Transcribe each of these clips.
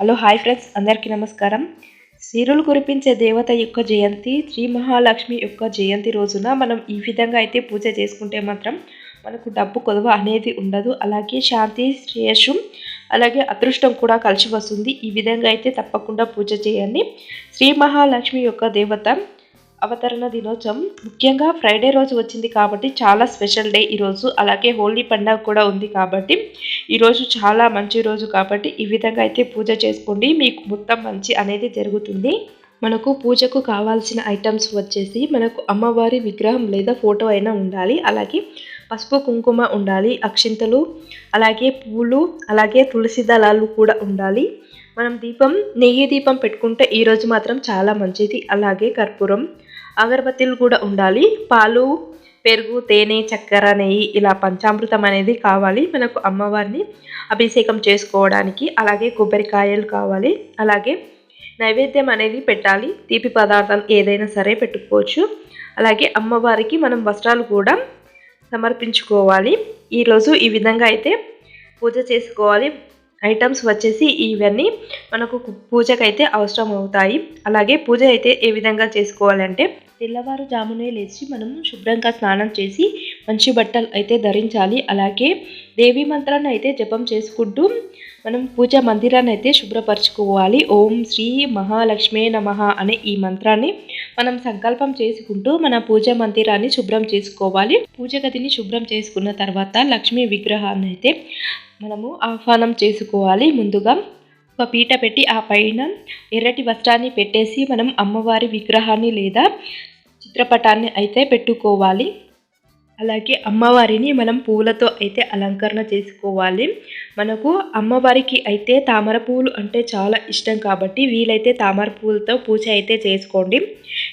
Hello hi friends, అందరికీ నమస్కారం. సిరులు కురిపించే దేవత యొక్క జయంతి శ్రీ మహాలక్ష్మి యొక్క జయంతి రోజున మనం ఈ విధంగా అయితే పూజ చేసుకుంటే మాత్రం మనకు డబ్బు కొదవ అనేది ఉండదు. అలాగే శాంతి, శ్రేయస్సు, అలాగే అదృష్టం కూడా కలిసి వస్తుంది. ఈ విధంగా అయితే తప్పకుండా పూజ చేయండి. శ్రీ మహాలక్ష్మి యొక్క దేవత అవతరణ దినోత్సవం ముఖ్యంగా ఫ్రైడే రోజు వచ్చింది కాబట్టి చాలా స్పెషల్ డే ఈరోజు. అలాగే హోలీ పండుగ కూడా ఉంది కాబట్టి ఈరోజు చాలా మంచి రోజు కాబట్టి ఈ విధంగా అయితే పూజ చేసుకోండి. మీకు మొత్తం మంచి అనేది జరుగుతుంది. మనకు పూజకు కావాల్సిన ఐటమ్స్ వచ్చేసి మనకు అమ్మవారి విగ్రహం లేదా ఫోటో అయినా ఉండాలి. అలాగే పసుపు కుంకుమ ఉండాలి, అక్షింతలు, అలాగే పూలు, అలాగే తులసి దళాలు కూడా ఉండాలి. మనం నెయ్యి దీపం పెట్టుకుంటే ఈరోజు మాత్రం చాలా మంచిది. అలాగే కర్పూరం, అగరబత్తీలు కూడా ఉండాలి. పాలు, పెరుగు, తేనె, చక్కెర, నెయ్యి ఇలా పంచామృతం అనేది కావాలి మనకు అమ్మవారిని అభిషేకం చేసుకోవడానికి. అలాగే కొబ్బరికాయలు కావాలి. అలాగే నైవేద్యం అనేది పెట్టాలి. తీపి పదార్థం ఏదైనా సరే పెట్టుకోవచ్చు. అలాగే అమ్మవారికి మనం వస్త్రాలు కూడా సమర్పించుకోవాలి. ఈరోజు ఈ విధంగా అయితే పూజ చేసుకోవాలి. ఐటమ్స్ వచ్చేసి ఇవన్నీ మనకు పూజకైతే అవసరం అవుతాయి. అలాగే పూజ అయితే ఏ విధంగా చేసుకోవాలంటే తెల్లవారుజామునే లేచి మనం శుభ్రంగా స్నానం చేసి మంచి బట్టలు అయితే ధరించాలి. అలాగే దేవీ మంత్రాన్ని అయితే జపం చేసుకుంటూ మనం పూజా మందిరాన్ని అయితే శుభ్రపరచుకోవాలి. ఓం శ్రీ మహాలక్ష్మే నమః అనే ఈ మంత్రాన్ని మనం సంకల్పం చేసుకుంటూ మన పూజా మందిరాన్ని శుభ్రం చేసుకోవాలి. పూజ గదిని శుభ్రం చేసుకున్న తర్వాత లక్ష్మీ విగ్రహాన్ని అయితే మనము ఆహ్వానం చేసుకోవాలి. ముందుగా ఒక పీట పెట్టి ఆ పైన ఎర్రటి వస్త్రాన్ని పెట్టేసి మనం అమ్మవారి విగ్రహాన్ని లేదా చిత్రపటాన్ని అయితే పెట్టుకోవాలి. అలాగే అమ్మవారిని మనం పూలతో అయితే అలంకరణ చేసుకోవాలి. మనకు అమ్మవారికి అయితే తామర పూలు అంటే చాలా ఇష్టం కాబట్టి వీలైతే తామర పూలతో పూజ అయితే చేసుకోండి.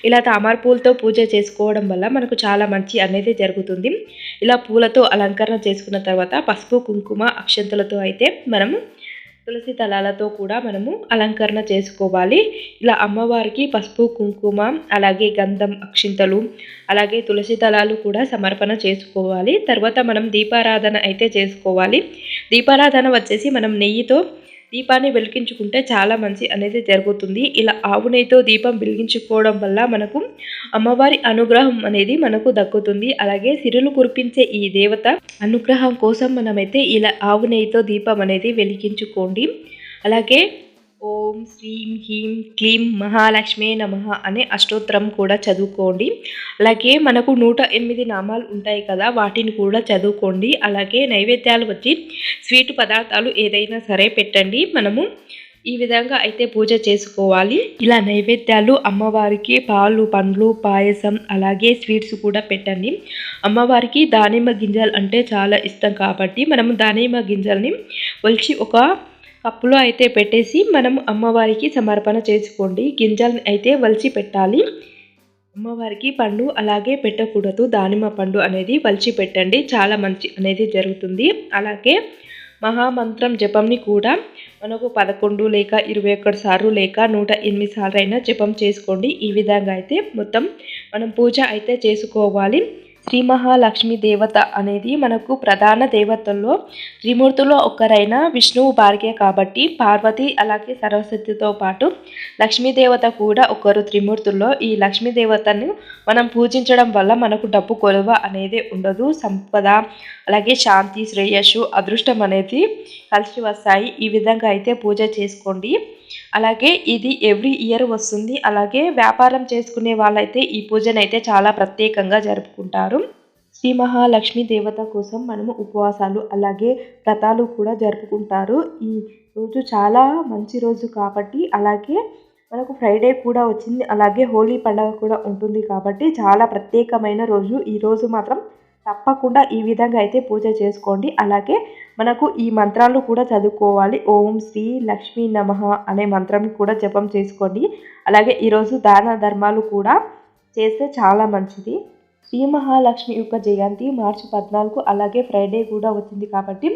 ఇలా తామర పూలతో పూజ చేసుకోవడం వల్ల మనకు చాలా మంచి అనేది జరుగుతుంది. ఇలా పూలతో అలంకరణ చేసుకున్న తర్వాత పసుపు, కుంకుమ, అక్షంతలతో అయితే మనము తులసి దళాలతో కూడా మనము అలంకరణ చేసుకోవాలి. ఇలా అమ్మవారికి పసుపు, కుంకుమ, అలాగే గంధం, అక్షింతలు, అలాగే తులసి దళాలు కూడా సమర్పణ చేసుకోవాలి. తర్వాత మనం దీపారాధన అయితే చేసుకోవాలి. దీపారాధన వచ్చేసి మనం నెయ్యితో దీపాన్ని వెలిగించుకుంటే చాలా మంచి అనేది జరుగుతుంది. ఇలా ఆవు నెయ్యితో దీపం వెలిగించుకోవడం వల్ల మనకు అమ్మవారి అనుగ్రహం అనేది మనకు దక్కుతుంది. అలాగే సిరులు కురిపించే ఈ దేవత అనుగ్రహం కోసం మనమైతే ఇలా ఆవు నెయ్యితో దీపం అనేది వెలిగించుకోండి. అలాగే ఓం శ్రీం హ్రీం క్లీం మహాలక్ష్మే నమః అనే అష్టోత్తరం కూడా చదువుకోండి. అలాగే మనకు 108 నామాలు ఉంటాయి కదా, వాటిని కూడా చదువుకోండి. అలాగే నైవేద్యాలు వచ్చి స్వీట్ పదార్థాలు ఏదైనా సరే పెట్టండి. మనము ఈ విధంగా అయితే పూజ చేసుకోవాలి. ఇలా నైవేద్యాలు అమ్మవారికి పాలు, పండ్లు, పాయసం, అలాగే స్వీట్స్ కూడా పెట్టండి. అమ్మవారికి దానిమ్మ గింజలు అంటే చాలా ఇష్టం కాబట్టి మనము దానిమ్మ గింజల్ని ఒలిచి ఒక కప్పులో అయితే పెట్టేసి మనం అమ్మవారికి సమర్పణ చేసుకోండి. గింజల్ని అయితే వలిచి పెట్టాలి. అమ్మవారికి పండు అలాగే పెట్టకూడదు. దానిమ్మ పండు అనేది వలిచి పెట్టండి, చాలా మంచి అనేది జరుగుతుంది. అలాగే మహామంత్రం జపంని కూడా మనకు 11 లేక 21 సార్లు లేక 108 సార్లు అయినా జపం చేసుకోండి. ఈ విధంగా అయితే మొత్తం మనం పూజ అయితే చేసుకోవాలి. శ్రీ మహాలక్ష్మి దేవత అనేది మనకు ప్రధాన దేవతల్లో త్రిమూర్తుల్లో ఒకరైన విష్ణువు భార్య కాబట్టి పార్వతి అలాగే సరస్వతితో పాటు లక్ష్మీదేవత కూడా ఒకరు త్రిమూర్తుల్లో. ఈ లక్ష్మీదేవతను మనం పూజించడం వల్ల మనకు డబ్బు కొలువ అనేది ఉండదు. సంపద, అలాగే శాంతి, శ్రేయస్సు, అదృష్టం అనేది కలిసి వస్తాయి. ఈ విధంగా అయితే పూజ చేసుకోండి. అలాగే ఇది ఎవ్రీ ఇయర్ వస్తుంది. అలాగే వ్యాపారం చేసుకునే వాళ్ళైతే ఈ పూజను అయితే చాలా ప్రత్యేకంగా జరుపుకుంటారు. శ్రీ మహాలక్ష్మి దేవత కోసం మనము ఉపవాసాలు అలాగే వ్రతాలు కూడా జరుపుకుంటారు. ఈ రోజు చాలా మంచి రోజు కాబట్టి, అలాగే మనకు ఫ్రైడే కూడా వచ్చింది, అలాగే హోలీ పండుగ కూడా ఉంటుంది కాబట్టి చాలా ప్రత్యేకమైన రోజు. ఈ రోజు మాత్రం తప్పకుండా ఈ విధంగా అయితే పూజ చేసుకోండి. అలాగే మనకు ఈ మంత్రాలు కూడా చదువుకోవాలి. ఓం శ్రీ లక్ష్మీ నమః అనే మంత్రం కూడా జపం చేసుకోండి. అలాగే ఈరోజు దాన ధర్మాలు కూడా చేస్తే చాలా మంచిది. శ్రీ మహాలక్ష్మి యొక్క జయంతి మార్చి 14, అలాగే ఫ్రైడే కూడా వచ్చింది కాబట్టి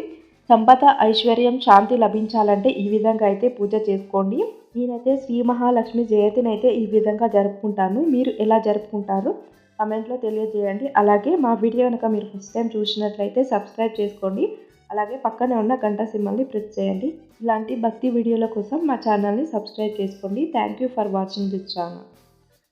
సంపద, ఐశ్వర్యం, శాంతి లభించాలంటే ఈ విధంగా అయితే పూజ చేసుకోండి. నేనైతే శ్రీ మహాలక్ష్మి జయంతిని అయితే ఈ విధంగా జరుపుకుంటాను. మీరు ఎలా జరుపుకుంటారు కామెంట్లో తెలియజేయండి. అలాగే మా వీడియో కనుక మీరు ఫస్ట్ టైం చూసినట్లయితే సబ్స్క్రైబ్ చేసుకోండి. అలాగే పక్కనే ఉన్న గంట సింబల్ని ప్రెస్ చేయండి. ఇలాంటి భక్తి వీడియోల కోసం మా ఛానల్ని సబ్స్క్రైబ్ చేసుకోండి. Thank you for watching this channel.